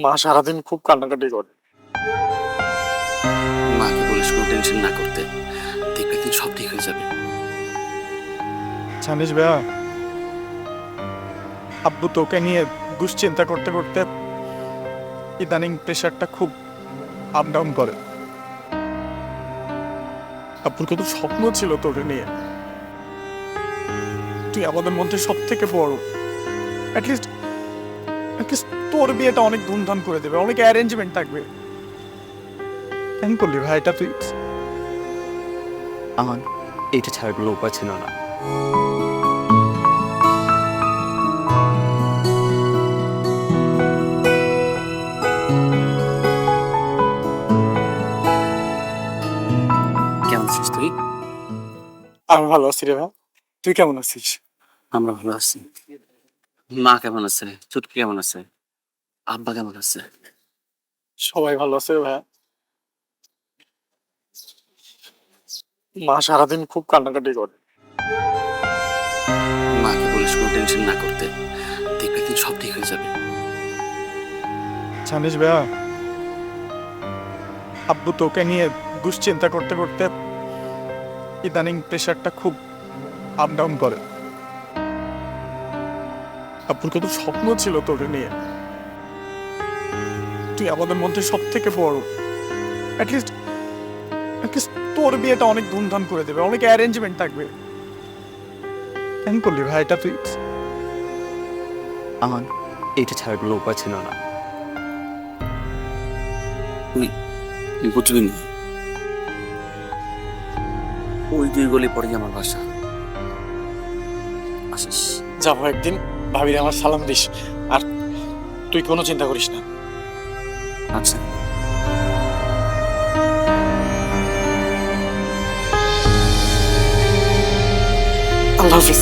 মা সারাদিন খুব কান্নাকাটি করে। মাকে বলিস কোনো টেনশন না করতে, দেখবে একদিন সব ঠিক হয়ে যাবে। জানিস ভাইয়া, আব্বু তোকে নিয়ে দুশ্চিন্তা করতে করতে ইদানিং প্রেশারটা খুব আপ ডাউন করে। আব্বুর কত স্বপ্ন ছিল তোকে নিয়ে। তুই আমাদের মধ্যে সব থেকে বড়। অ্যাটলিস্ট তোর বিয়েটা অনেক ধুমধাম করে দেবে, অনেক অ্যারেঞ্জমেন্ট থাকবে। কেন করলি ভাই এটা তুই? আমার এইটা ছাড়া কোনো উপায় ছিল না। কেমন আছিস তুই? আমি ভালো আছি রে ভাই, তুই কেমন আছিস? আমরা ভালো আছি। মা কেমন আছে? চুটকি কেমন আছে? আব্বা কেমন আছে? সবাই ভালো আছে রে ভাইয়া। মা সারাদিন খুব কান্নাকাটি করে। মাকে বলিস কোনো টেনশন না করতে, দেখবে একদিন সব ঠিক হয়ে যাবে। জানিস ভাইয়া, আব্বু তোকে নিয়ে দুশ্চিন্তা করতে করতে ইদানিং প্রেশারটা খুব আপ ডাউন করে। আব্বুর কত স্বপ্ন ছিল তোকে নিয়ে। তুই আমাদের মধ্যে সব থেকে বড়। অ্যাটলিস্ট তোর বিয়েটা অনেক ধুমধাম করে দেবে, অনেক অ্যারেঞ্জমেন্ট থাকবে। কেন করলি ভাই এটা তুই? আমার এইটা ছাড়া কোনো উপায় ছিল না। তুই বুঝবি না, ওই 2 গলি পরেই আমার বাসা। আসিস। যাবো একদিন, ভাবির আমার সালাম দিস। আর তুই কোনো চিন্তা করিস না। আচ্ছা। আল্লাহ হাফিজ।